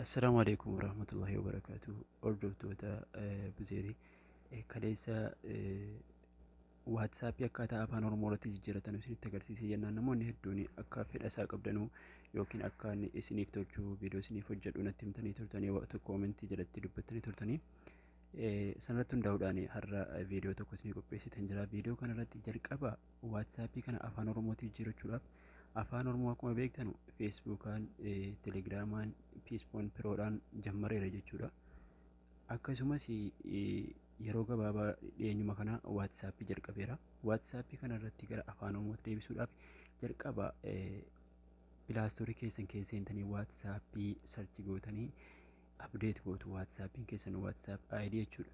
Assalaamu alaikum warahmatullahi wabarakatuh. Hordoftoota Buzeerii kaleessa waatsaappii akkaataa afaan Oromoo irratti jijjiiratan isinitti agarsiisee jennaan namoonni hedduun akka fedha isaa qabdanuu yookiin akka inni isiniif tolchuu viidiyoo isiniif hojjedhu natti himtanii turtanii tokko koomentii jalatti dubbattanii turtanii sanarratti hundaa'uudhaan har'a viidiyoo tokko isinii qopheessitan jira. Viidiyoo kanarratti jalqaba waatsaappii kana afaan Oromootti jijjiirachuudhaaf afaan Oromoo akkuma beektan feesbuukaan, telegiraamaan, piispoon piroodhaan jammareera jechuudha. Akkasumas yeroo gabaabaa dhiyeenyuma kana waatsaappii jalqabeera. Waatsaappii kana irratti gara afaan Oromootti deebisuudhaaf jalqaba pilaastoorii keessan keessa seentanii waatsaappii sarchi gootanii abdeet gootu. Waatsaappiin keessan waatsaap ID jechuudha.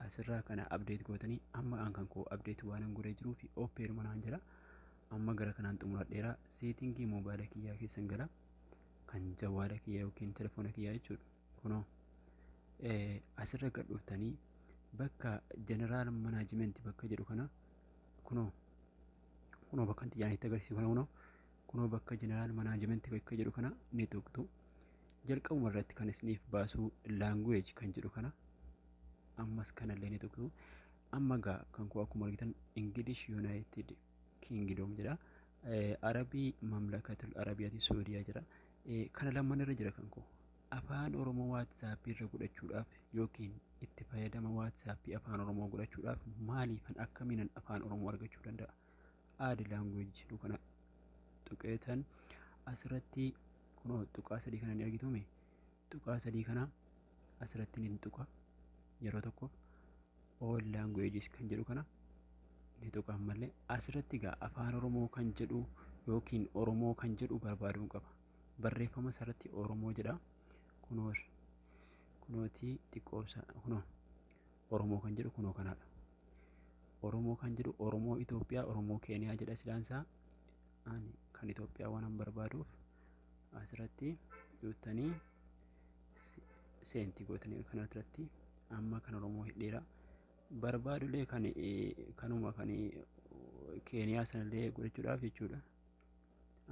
Asirraa kana abdeet gootanii amma aan kan koo abdeet waan godhee jiruu fi oppeeru manaan jira. Amma gara kanaan xumuradheera. Seetingii moobaayila kiyyaa keessan gara kan jawwaala kiyyaa yookiin telefoona kiyyaa jechuudha. Kunoo asirra gad dhuftanii bakka jeneraal manaajimentii bakka jedhu kana kunoo bakka xiyyaanitti agarsiisu kana kunoo bakka jeneraal manaajimentii bakka jedhu kana ni tuqxu. Jalqabuma irratti kan isiniif baasu laanguweej kan jedhu kana ammas kanallee ni tuqxu. Amma gaa kan koo akkuma argitan Ingilish Yuunaayitid Kingdom jedha. Arabii Mamlakatul Arabiyaati Suudiyaa jedha. Kana lamaan irra jira kan koo. Afaan Oromoo waatsaappii irra godhachuudhaaf yookiin itti fayyadama waatsaappii afaan Oromoo godhachuudhaaf maaliifan akkamiinan afaan Oromoo argachuu danda'a? Aadi laanguweej jedhu kana tuqeetan asirratti kunoo tuqaa sadii kana ni argitume? Tuqaa sadii kana asirratti ni tuqa yeroo tokko all languages kan jedhu kana ni tuqa ammallee asirratti gaa afaan Oromoo kan jedhu yookiin Oromoo kan jedhu barbaaduun qaba. Barreeffama sarratti Oromoo jedha. Kunooti xiqqoobsa kunoo Oromoo kan jedhu kunoo kanaadha. Oromoo kan jedhu Oromoo Itoophiyaa, Oromoo Keeniyaa jedha silaansaa. Ani kan Itoophiyaa waan barbaaduuf asirratti duuttanii seentii gootanii kanarratti amma kan Oromoo hidheera. Barbaadulee kanuma kan Keeniyaa sanallee godhachuudhaaf jechuudha.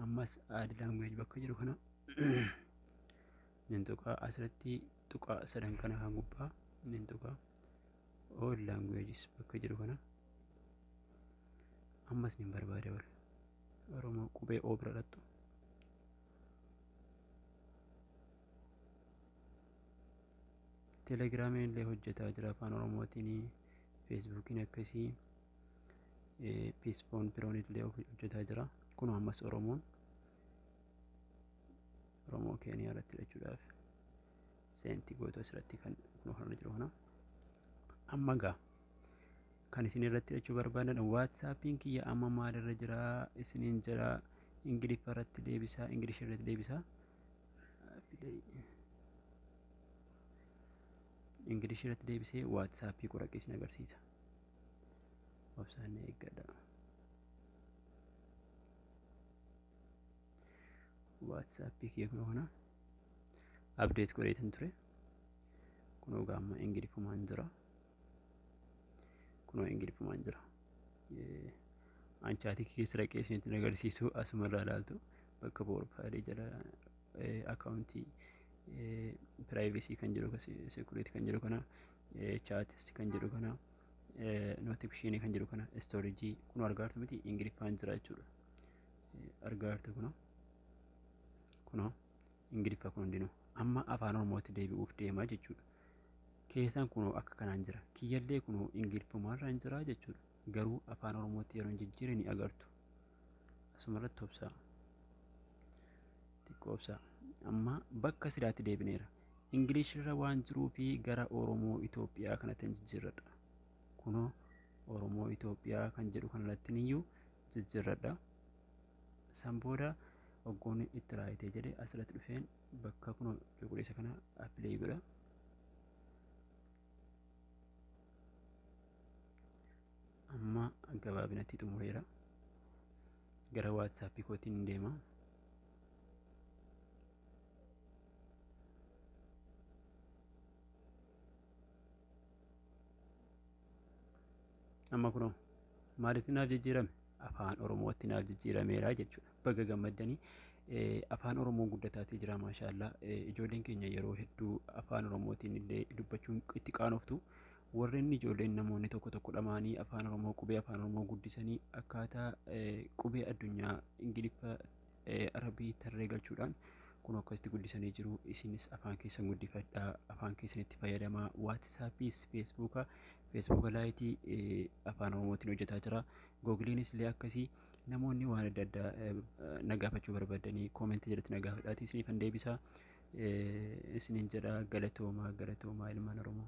Ammas aadi laanguweej bakka jedhu kana nin tuqaa asirratti tuqaa sadan kana kan gubbaa nin tuqaa all languages bakka jedhu kana ammas nin barbaada Oromoo qubee O bira dhattu. Telegiraamiin illee hojjetaa jira afaan Oromootiin, feesbuukiin akkasii, piispoon piroon illee hojjetaa jira. Kun ammas Oromoo Keeniyaa irratti hidhachuudhaaf seentii gootu asirratti kan kunoo kanarra jiru kana. Amma gaa kan isin irratti hidhachuu barbaadan waatsaappiin kiyya amma maalirra jira isiniin jira Ingiliffa irratti deebisaa, Ingilish irratti deebisaa. Ingilish irratti deebisee waatsaappii qoraqee isin agarsiisa. Obsaan eeggadha. Waatsaappii kiyya kunoo kana abdeet godheetan ture. Kunoo gaamma Ingiliffumaan jira. Kunoo Ingiliffumaan jira. Anchaatii keessa raqee isinitti agarsiisu asumarraa ilaaltu bakka boorfaadii jala akaawuntii privacy kan jedhu security kan jedhu kana chats kan jedhu kana notification kan jedhu kana storage kun argaartu miti Ingiliffaan jira jechuudha. Argaartu kunoo Ingiliffa kun hundinuu amma afaan Oromootti deebi'uuf deemaa jechuudha. Keessan kunoo akka kanaan jira. Kiyyallee kunoo Ingiliffumaarraan jira jechuudha. Garuu afaan Oromootti yeroo jijjiire ni agartu. Asumarratti obsaa. Xiqqoobsaa. Amma bakka sidaatti deebineera. Ingilish irra waan jiruu fi gara Oromoo Itoophiyaa kanatti jijjiirradha. Kunoo Oromoo Itoophiyaa kan jedhu kanarratti niyyuu jijjiirradha. San booda waggoon itti raayitee jedhee asirratti dhufeen bakka kunoo cuquliisa kana appilii godha. Amma gabaabinatti xumureera. Gara waatsaappii kootiin deema. Amma kunoo maaliif naaf jijjiirame? Afaan Oromootti naaf jijjiirameera jechuudha. Baga gammaddanii afaan Oromoo guddataatii jira maashaallah. Ijoolleen keenya yeroo hedduu afaan Oromootiin illee dubbachuun itti qaanoftu. Warreen ijoolleen namoonni tokko tokko dhamaanii afaan Oromoo qubee afaan Oromoo guddisanii akkaataa qubee addunyaa Ingiliffa Arabii tarree galchuudhaan kun akkasitti guddisanii jiru. Isinis afaan keessan guddifadhaa, afaan keessan itti fayyadamaa. Waatsaappiis, feesbuuka laayitii afaan Oromootiin hojjetaa jira. Googiliinis illee akkasii. Namoonni waan adda addaa na gaafachuu barbaadanii koomentii jalatti na gaafadhaatii isiniifan deebisaa. Isiniin jedha galatoomaa ilmaan Oromoo.